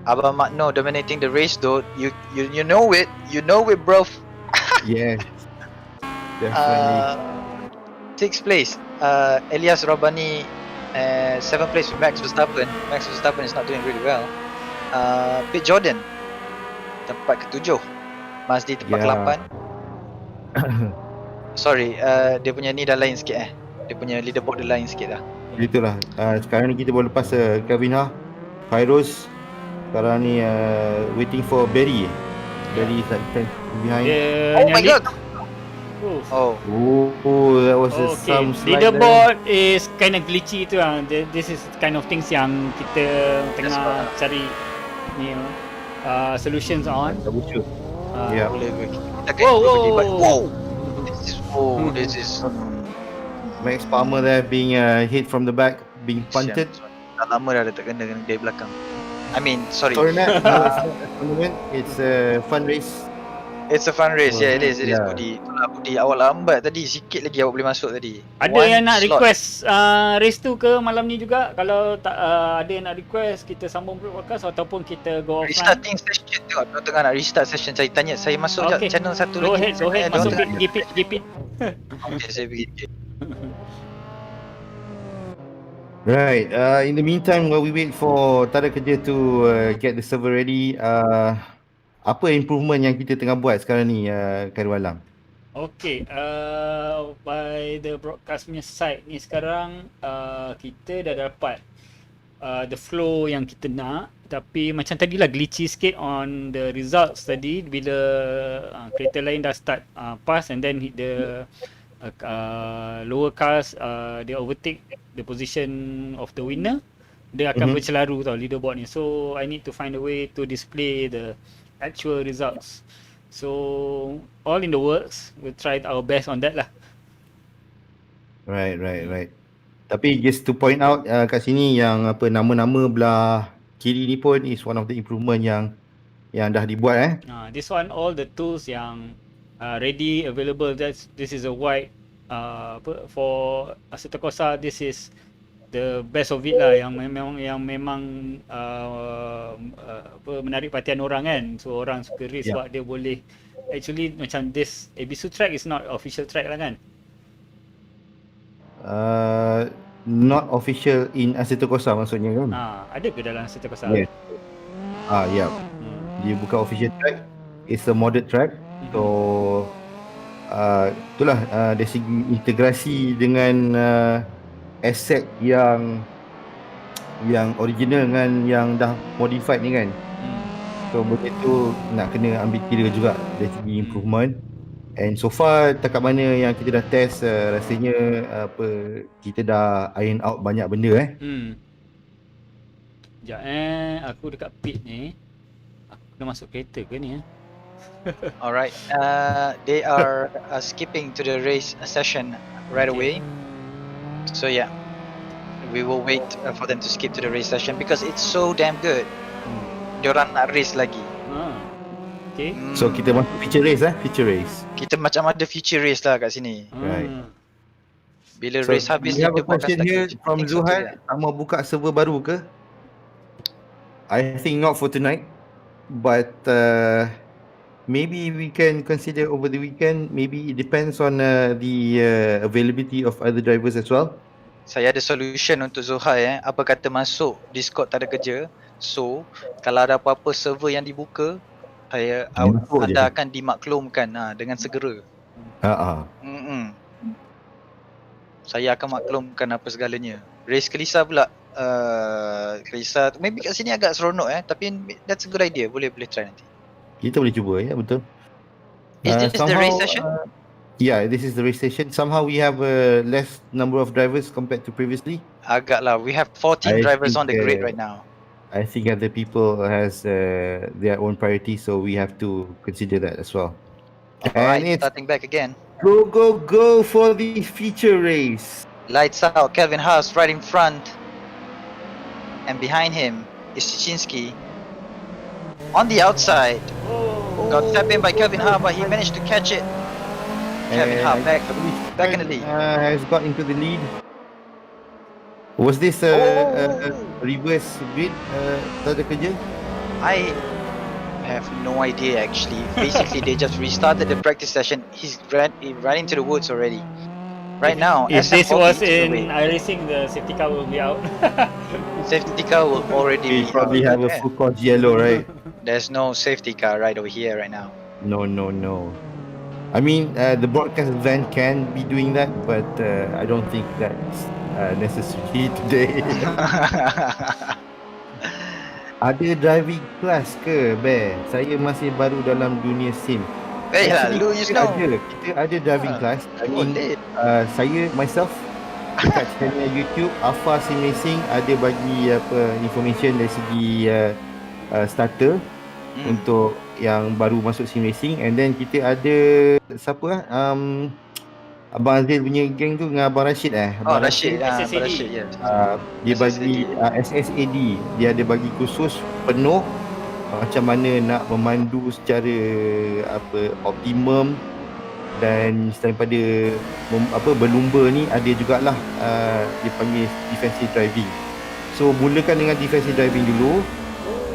Abang Makno dominating the race though. You know it. You know it, bro. Yes, definitely. 6th place, Elias Robani. 7th place with Max Verstappen. Max Verstappen is not doing really well. Pit Jordan tempat ke-7. Mazdi tempat ke-8. Sorry, dia punya ni dah lain sikit Dia punya leaderboard dah lain sikit dah. Itulah. Sekarang ni kita baru lepas Kevin Ha, Kairos. Sekarang ni waiting for Barry. Barry is like 10 behind. Oh my god. Oh, That was Okay, some slide leaderboard is kind of glitchy tu lah. This is kind of things yang kita tengah cari ni solutions on. Double shoot. Yeah. boleh. Kita Whoa. This is Max Palmer there being hit from the back, being punted. dah lama dah tak kena dari belakang. I mean, sorry. Sorry, Nat. No, it's not a tournament. It's a fun race. It's a fun race. Yeah, it is. It is Yeah. Budi. Itulah Budi. Awak lambat tadi. Sikit lagi awak boleh masuk tadi. Ada One yang nak slot. request race tu ke malam ni juga? Kalau tak ada yang nak request, kita sambung broadcast ataupun kita go offline. Restarting session tu. Dia tengah nak restart session. Saya tanya. Saya masuk Okay. je channel satu Go lagi. ahead. Masuk gipit. Okay, saya pergi. Right. In the meantime, while we wait for Tara Kerja to get the server ready, apa improvement yang kita tengah buat sekarang ni, Khairul Alam? Okay, by the broadcast punya side ni sekarang kita dah dapat the flow yang kita nak, tapi macam tadilah glitchy sikit on the results tadi bila kereta lain dah start pass and then hit the lower cars, they overtake the position of the winner, dia akan bercelaru tau leaderboard ni. So I need to find a way to display the actual results. So all in the works, we'll try our best on that lah. Right. Tapi just to point out kat sini yang apa nama-nama belah kiri ni pun is one of the improvement yang dah dibuat This one all the tools yang ready available. This is a white for Assetto Corsa. This is the best of it lah, yang memang menarik perhatian orang kan. So orang suka race sebab dia boleh actually macam this Ebisu track is not official track lah kan. Not official in Assetto Corsa maksudnya kan? Ada ke dalam Assetto Corsa? Yes. Ya. Dia bukan official track, it's a modded track. So itulah dari segi integrasi dengan asset yang original dengan yang dah modified ni kan. So benda tu nak kena ambil kira juga dari segi improvement. And so far takat mana yang kita dah test, rasanya kita dah iron out banyak benda Sekejap aku dekat pit ni. Aku kena masuk kereta ke ni Alright, they are skipping to the race session right away. So yeah, we will wait for them to skip to the race session because it's so damn good. Diorang nak race lagi. Okay. So kita masuk feature race feature race. Kita macam ada feature race lah kat sini. Right. Bila So race habis we have a dia podcast question here lagi. from Zuhal. Tak mau buka server baru ke? I think not for tonight, but maybe we can consider over the weekend. Maybe it depends on the availability of other drivers as well. Saya ada solution untuk Zuhai Apa kata masuk Discord tak ada kerja. So kalau ada apa-apa server yang dibuka, anda akan dimaklumkan dengan segera. Saya akan maklumkan apa segalanya. Race Kelisa pula. Kelisa maybe kat sini agak seronok tapi that's a good idea. Boleh try nanti. Kita boleh cuba betul. Is this the race session? Yeah, this is the race session. Somehow we have a less number of drivers compared to previously. Agak lah. We have 14 drivers on the grid right now. I think other people has their own priorities, so we have to consider that as well. Alright, starting back again. Go for the feature race. Lights out, Kelvin Haas right in front. And behind him is Sichinski. On the outside. Got tapped in by Kelvin Haas, but he managed to catch it. Kelvin Haas back in the lead. Has got into the lead. Was this a reverse grid? Tak ada kerja? I have no idea actually. Basically, they just restarted the practice session. He ran into the woods already. Right now, if this SM40 was is in away. iRacing, the safety car will be out. Safety car will already We be probably out. have a full course yellow, right? There's no safety car right over here right now. No. I mean, the broadcast van can be doing that, but I don't think that's necessary today. Ada driving class ke, Bear? Saya masih baru dalam dunia sim. Lah, lu you know. Kita ada driving class. I mean, saya myself dekat channel YouTube Alpha Sim Racing ada bagi information dari segi starter untuk yang baru masuk sim racing. And then kita ada siapa Abang Azil punya geng tu dengan Abang Rashid Abang Rashid, SSAD. dia bagi SSAD, dia ada bagi khusus penuh macam mana nak memandu secara optimum. Dan daripada berlumba ni ada jugalah dia panggil defensive driving. So mulakan dengan defensive driving dulu,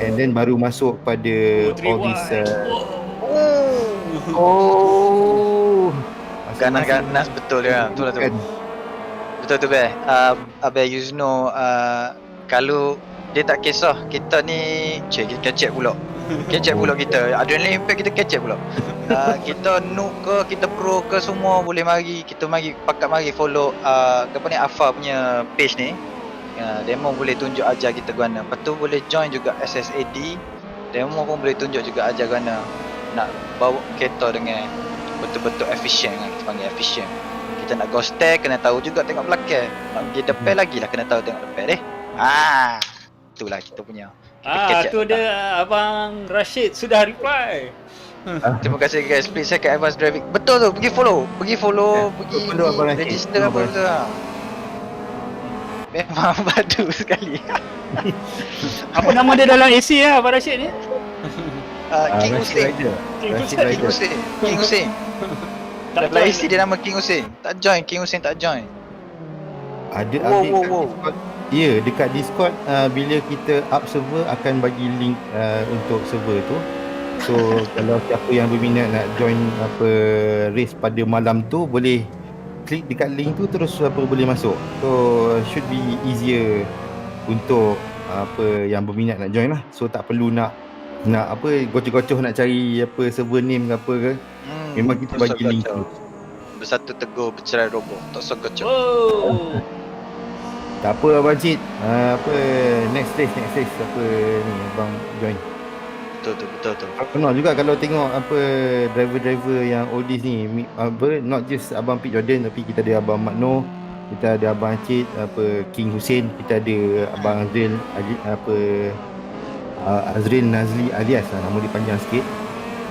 and then baru masuk pada all this ganas betul ya. Betul lah tu. Betul tu Beh. Abang Yuzno kalau dia tak kisah kita ni check pula. Kecek pula kita. Adrenaline impact kita kecek pula. Kita noob ke, kita pro ke, semua boleh mari. Kita pakat mari follow apa ni, Afa punya page ni. Demo boleh tunjuk ajar kita guna. Lepas tu boleh join juga SSAD. Demo pun boleh tunjuk juga ajar guna nak bawa kereta dengan betul-betul efisien kan. Kita panggil efisien. Kita nak go stair kena tahu juga tengok belakang. Nak pergi depan lagi lah kena tahu tengok depan deh. Itulah kita punya. Tu dia Abang Rashid sudah reply. Terima kasih guys. Split second advance driving. Betul tu, pergi follow, pergi follow Abang Rashid. register apa betul lah. Memang badu sekali. Apa nama dia dalam AC lah Abang Rashid ni? King Hussein. King Hussein. Tak Dalam join. AC dia nama King Hussein. Tak join, King Hussein tak join. Ada Wow, update wow, kat wow. Discord. Ya, dekat Discord bila kita up server akan bagi link untuk server tu. So kalau siapa yang berminat nak join race pada malam tu, boleh klik dekat link tu terus boleh masuk. So should be easier untuk yang berminat nak join lah. So tak perlu nak gocoh-gocoh nak cari server name ke apa ke. Memang kita bagi link tu. Bersatu tegur bercerai roboh. Tak sokocok. Oh. Tak apa Abang Cid. Next race ni abang join. Betul tu. Kenal juga kalau tengok driver-driver yang oldies ni, not just Abang Pete Jordan, tapi kita ada Abang Makno, kita ada Abang Cid, King Hussein, kita ada Abang Azril, Azril Nazli alias nama dia panjang sikit.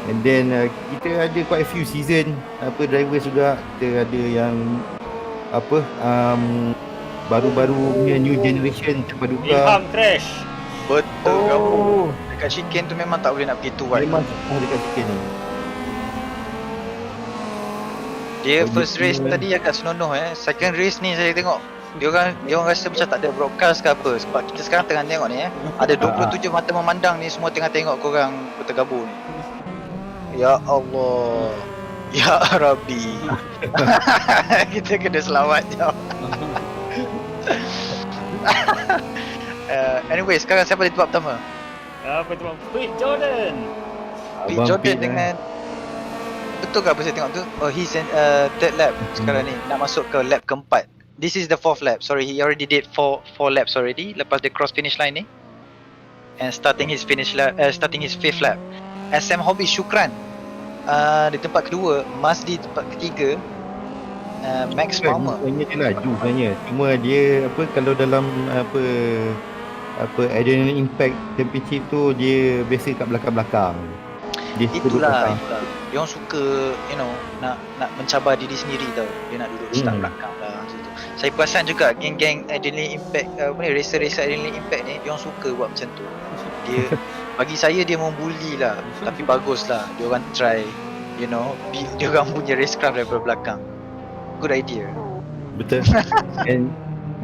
And then kita ada quite a few season drivers juga. Kita ada yang baru-baru punya new generation terpaduka. Ilham Crash. Betul kamu. Dekat chicken tu memang tak boleh nak pergi tu right. Memang dekat chicken ni. Dia first race tadi agak senonoh Second race ni saya tengok dia orang rasa macam tak ada broadcast ke apa. Sebab kita sekarang tengah tengok ni ada 27 mata memandang ni, semua tengah tengok korang bertergabung ni. Ya Allah. Ya Rabbi. Kita kena selamat jap. Anyway, sekarang siapa di tempat pertama? Apa tu? Pete Jordan. Pete Jordan dengan betul ke apa saya tengok tu? Oh, he's in third lap sekarang ni. Nak masuk ke lap keempat. This is the fourth lap. Sorry, he already did four laps already. Lepas dia cross finish line ni. And starting his fifth lap. SM Hobby Syukran di tempat kedua. Mas di tempat ketiga. Max Palmer. Bukannya dia laju sebenarnya. Cuma dia kalau dalam Adrenaline Impact Championship tu dia biasa kat belakang-belakang. Dia suka duduk Itulah. belakang. Dia orang suka nak mencabar diri sendiri tau. Dia nak duduk start belakang lah macam tu. Saya perasan juga geng-geng Adrenaline Impact racer-racer Adrenaline Impact ni dia orang suka buat macam tu. Dia bagi saya dia membuli lah, tapi bagus lah. Dia orang try dia orang punya racecraft daripada belakang. Good idea. Betul. And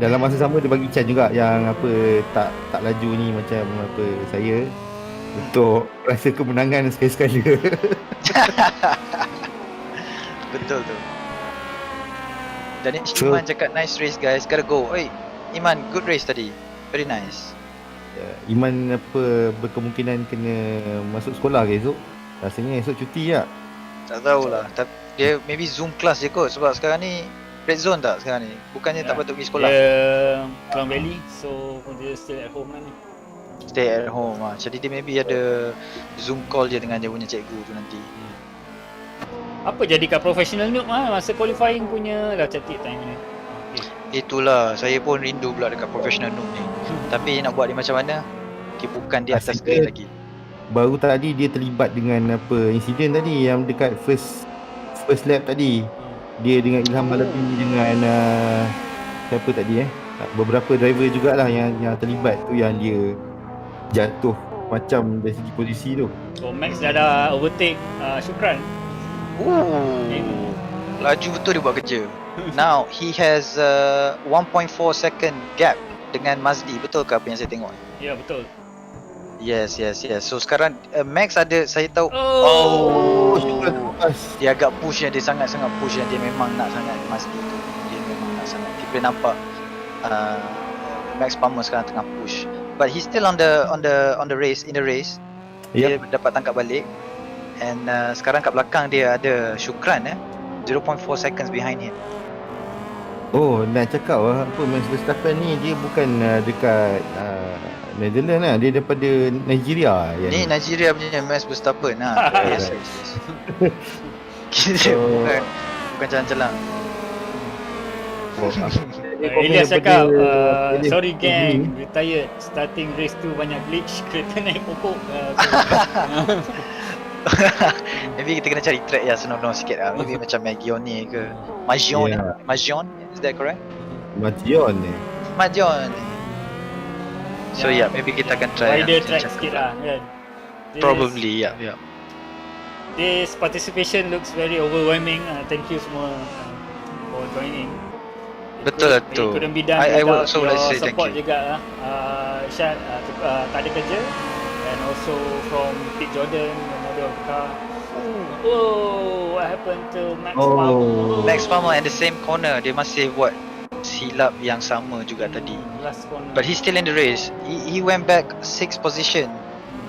dalam masa sama dia bagi chance juga yang tak laju ni macam saya untuk rasa kemenangan sekali-sekala. Betul tu. Dan Iman cakap nice race guys, gotta go. Oi, Iman, good race tadi. Very nice. Iman berkemungkinan kena masuk sekolah ke esok? Rasanya esok cuti tak? Tak tahulah. Dia maybe Zoom class je kot. Sebab sekarang ni red zone tak sekarang ni? Bukannya tak patut pergi sekolah. Dia Crown Valley, so dia stay at home lah ni. Stay at home lah. Jadi dia maybe ada Zoom call je dengan dia punya cikgu tu nanti. Apa jadi kat professional noob masa qualifying punya dah cantik time ni. Itulah, saya pun rindu pula dekat professional noob ni. Tapi nak buat dia macam mana? Okay, bukan di atas grid lagi. Baru tadi dia terlibat dengan insiden tadi yang dekat first lap tadi. Dia dengan Ilham Malabi dengan siapa tadi beberapa driver jugalah yang terlibat tu, yang dia jatuh macam dari segi posisi tu. So Max dah ada overtake Syukran. Laju betul dia buat kerja. Now he has 1.4 second gap dengan Mazdi. Betul ke apa yang saya tengok? Ya, betul. Yes. So sekarang Max ada, saya tahu. Dia agak push dia sangat-sangat push dia memang nak sangat Mazdi tu. Dia memang nak sangat. Kita boleh nampak Max Palmer sekarang tengah push. But he's still in the race. Dia dapat tangkap balik. And sekarang kat belakang dia ada Shukran 0.4 seconds behind him. Oh, nak cakap apa Max Verstappen ni dia bukan dekat Netherlands lah. Dia daripada Nigeria. Ni Nigeria punya Max Verstappen yes. Bukan calang-calang. Elias cakap sorry gang, retired. Starting race 2 banyak glitch, kereta naik pokok. Maybe kita kena cari track yang senang-senang sikit lah. Maybe macam Magione ke Magione. Is that correct? Magione. So maybe kita akan try wider track sikit lah kan. Probably yeah. This participation looks very overwhelming. Thank you semua for joining. Betul lah tu. It couldn't be done I would without also like to say your thank support you. juga Syed tak ada kerja. And also from Pete Jordan, the model of the car. Oh, what happened to Max Palmer? Max Palmer in the same corner. Dia masih buat silap yang sama juga tadi. Last corner. But he's still in the race. He went back 6 position.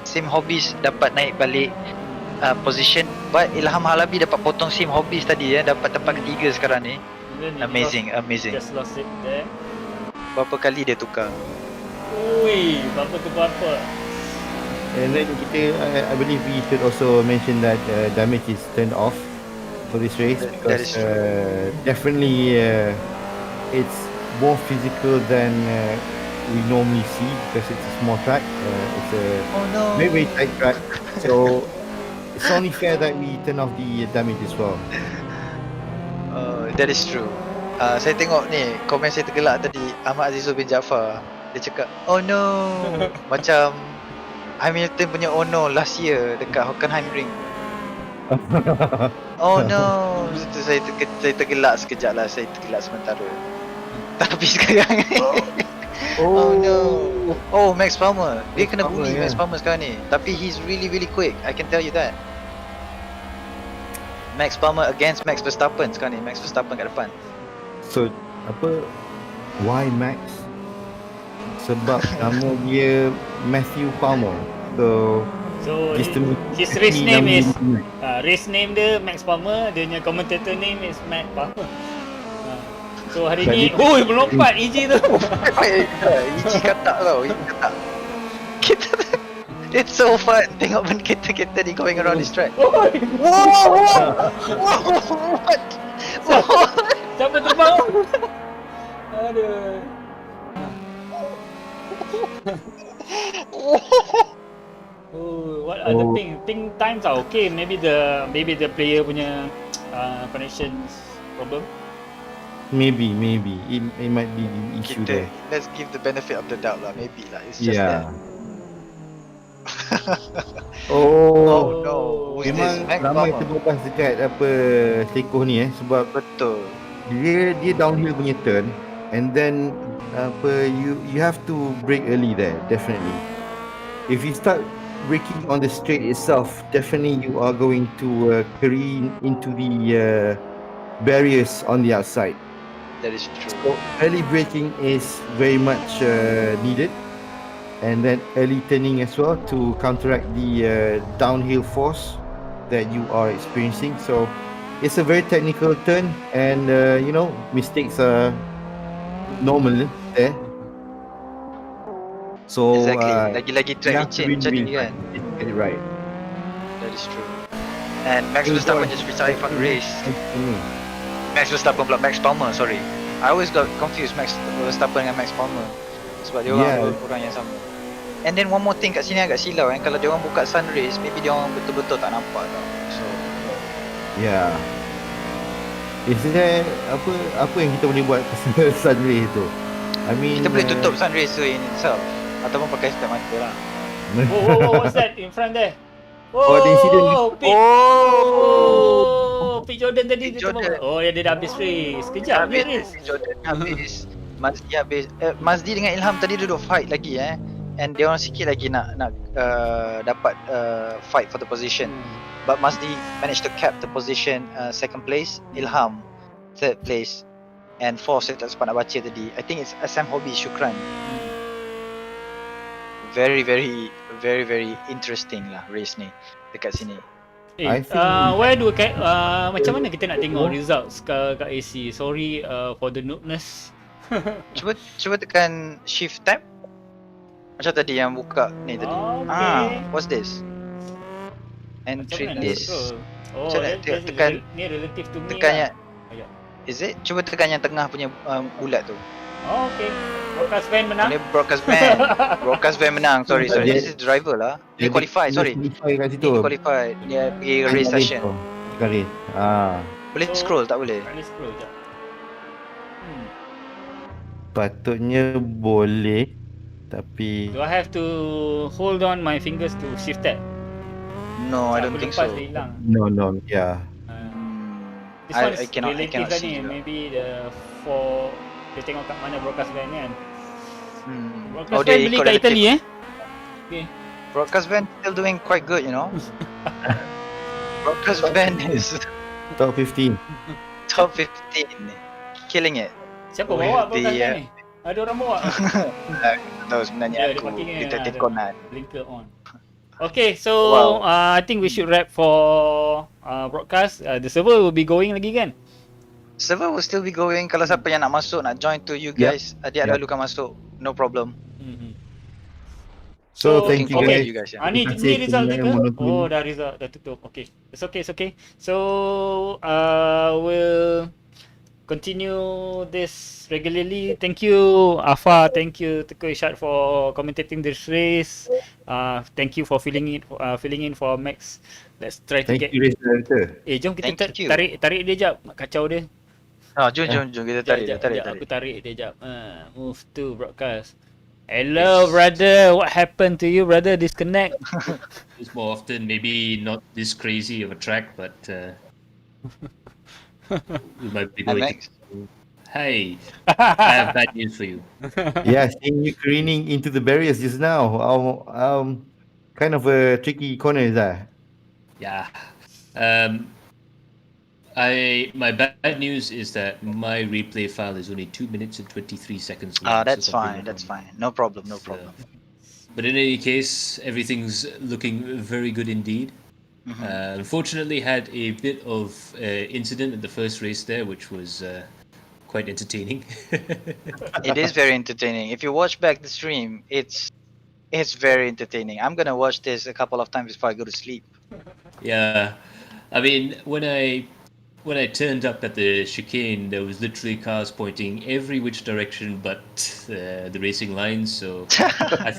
Sim Hobbies dapat naik balik position. But Ilham Halabi dapat potong Sim Hobbies tadi dapat tempat ketiga sekarang ni. Amazing. Just lost it there. Berapa kali dia tukar? Ui, berapa tu berapa? And then I believe we should also mention that damage is turned off for this race That because is true. definitely it's more physical than we normally see because it's a small track. It's a very tight track, so it's only fair that we turn off the damage as well. That is true. Saya tengok ni komen saya tergelak tadi, Ahmad Azizul bin Jaafar. Dia cakap oh no. Macam Hamilton punya oh no last year dekat Hockenheim Ring. Oh no. Itu saya tergelak sekejap lah. Saya tergelak sementara. Tapi sekarang oh no. Oh, Max Palmer. Dia kena bully Max Palmer sekarang ni. Tapi he's really quick. I can tell you that. Max Palmer against Max Verstappen sekarang ni. Max Verstappen kat depan. So why Max? Sebab nama dia Matthew Palmer. So his race name is race name dia Max Palmer, dia punya commentator name is Matt Palmer. So hari ni melompat EJ tu. EJ katak tau. Kita it's so fun tengok kereta-kereta ni going around this track. What? Siapa terbang? Aduh. What are the ping times are okay. Maybe the player punya connections problem. Maybe it might be the issue there. Let's give the benefit of the doubt lah. Maybe lah. It's just that. Oh no. Memang ramai terbabas dekat Sekoh ni sebab betul. Dia downhill punya turn and then you have to brake early there, definitely. If you start braking on the straight itself, definitely you are going to careen into the barriers on the outside. That is true. So early braking is very much needed, and then early turning as well to counteract the downhill force that you are experiencing. So it's a very technical turn, and mistakes are normal there. So exactly. Lagi-lagi track change macam ni kan. Get it right. That is true. And Max Verstappen just retired from the race. Max Verstappen pula, Max Palmer, sorry. I always got confused Max Verstappen dengan Max Palmer. Sebab dia orang yang sama. And then one more thing kat sini agak silau kan. Kalau dia orang buka sun rays, maybe dia orang betul-betul tak nampak tau. So is there apa yang kita boleh buat pasal sun ray tu? I mean kita boleh tutup sun rays tu in itself ataupun pakai step mata lah. What's that in front there? Ada insiden. Pete Jordan tadi dia terbang. Dia dah habis race. Kejap habis race. Jordan habis. Mazdi habis. Mazdi dengan Ilham tadi duduk fight lagi and dia orang sikit lagi nak dapat fight for the position. But Mazdi managed to cap the position second place, Ilham third place, and fourth saya tak sempat nak baca tadi. I think it's Sam Hobby Shukran. very very very very interesting lah race ni dekat sini. I think- Where do macam mana kita nak tengok results kat AC? Sorry for the noobness. Cuba tekan shift tab. Macam tadi yang buka ni tadi. Okay. What's this? Macam Entry mana nak list. scroll? Oh, Macam mana? Tekan ni relative to me tekan lah. yang Ayat. is it? Cuba tekan yang tengah punya bulat tu. Oh, okay. Broadcast van menang. Ini broadcast van. Broadcast van menang. Sorry. Dia- This is driver lah. Dia qualify. Sorry. Qualify kat situ. Dia qualify. Dia pergi race session. Race. Boleh scroll tak boleh? Boleh scroll jap. Patutnya boleh. Tapi Do I have to hold on my fingers to shift tab? No, I don't Aku think lepas so. dia hilang. no, yeah. This one is I cannot relative kan see ni. juga. Maybe for dia tengok kat mana broadcast van ni kan. Broadcast Oh, van dia beli ikut kat relative. Italy Okay. Broadcast van still doing quite good, you know. Broadcast van is Top 15. top 15, killing it. Siapa With bawa broadcast the, van ni? Ada orang bawa? Tahu sebenarnya Ya, dia aku pakai ni, kita ada tekonan. Blinker on. Okay, so Wow. I think we should wrap for broadcast. The server will be going lagi kan? Server will still be going. Kalau siapa yang nak masuk, nak join to you guys, dia Yep. dulukan masuk, no problem. So, thank you okay. guys. You guys, yeah. Ni Terima kasih result dia ke? kerana menonton. Oh, dah result, dah tutup. Okay. It's okay. So, we'll continue this regularly. Thank you, Afa. Thank you, Teko Ishad, for commentating this race. Thank you for filling in for Max. Let's try to Thank get. you, race director. Jom kita Thank you. tarik dia jap. Kacau dia. Jom kita tarik. Aku tarik dia jap. Move to broadcast. Hello, brother. What happened to you, brother? Disconnect. It's more often, maybe not this crazy of a track, but we might be Hi, going. Max. Hey, I have bad news for you. Yeah, seeing you careening into the barriers just now. Kind of a tricky corner is that? Yeah. My bad news is that my replay file is only 2 minutes and 23 seconds long. That's so something fine. like That's fine. No problem. But in any case, everything's looking very good indeed. Unfortunately, had a bit of incident in the first race there, which was quite entertaining. It is very entertaining. If you watch back the stream, it's very entertaining. I'm gonna watch this a couple of times before I go to sleep. Yeah, I mean, when I turned up at the chicane, there was literally cars pointing every which direction but the racing lines. So I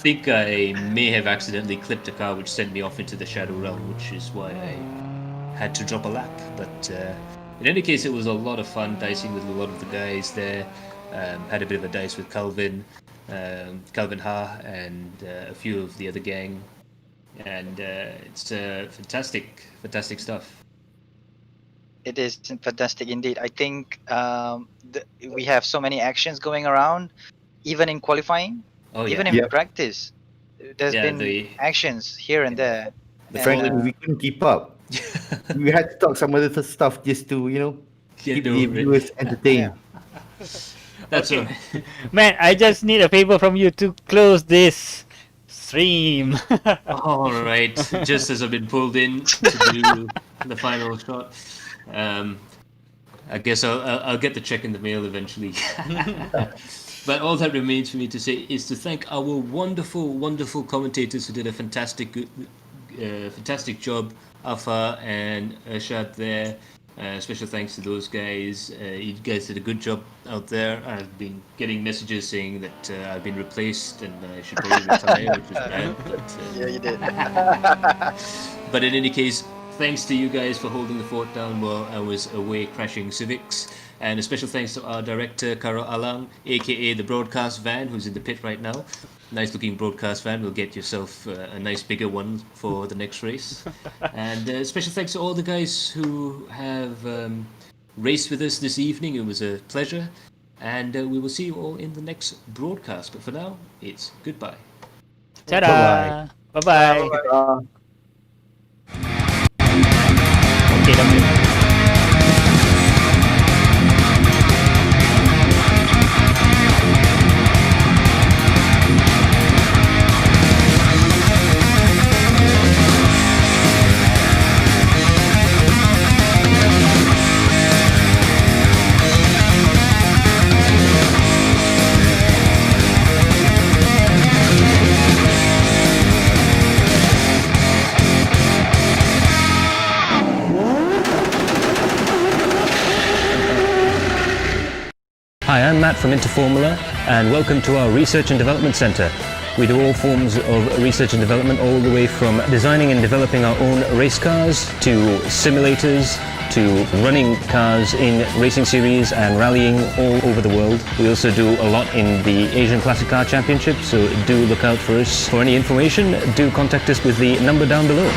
think I may have accidentally clipped a car, which sent me off into the shadow realm, which is why I had to drop a lap. But in any case, it was a lot of fun dicing with a lot of the guys there. Had a bit of a dice with Calvin Ha, and a few of the other gang. And it's fantastic stuff. It is fantastic indeed. I think we have so many actions going around, even in qualifying, Oh even yeah, in practice. There's Yeah, been the- actions here and there. Frankly, And, we couldn't keep up. We had to talk some other stuff just to, keep Get the over it. viewers entertained. That's Okay. right. Man, I just need a favor from you to close this stream. All right, just as I've been pulled in to do the final shot, I guess I'll get the check in the mail eventually. But all that remains for me to say is to thank our wonderful commentators who did a fantastic job, Afa and Ashad there. Special thanks to those guys. You guys did a good job out there. I've been getting messages saying that I've been replaced and I should probably retire, which is bad. But, yeah, you did. but in any case, thanks to you guys for holding the fort down while I was away crashing Civics. And a special thanks to our director, Karo Alang, aka the broadcast van, who's in the pit right now. Nice looking broadcast van. We'll get yourself a nice bigger one for the next race. And special thanks to all the guys who have raced with us this evening. It was a pleasure. And we will see you all in the next broadcast. But for now, it's goodbye. Ta-da! Bye-bye. Okay, dah boleh. Hi, I'm Matt from Interformula, and welcome to our Research and Development Center. We do all forms of research and development, all the way from designing and developing our own race cars to simulators to running cars in racing series and rallying all over the world. We also do a lot in the Asian Classic Car Championship, so do look out for us. For any information, do contact us with the number down below.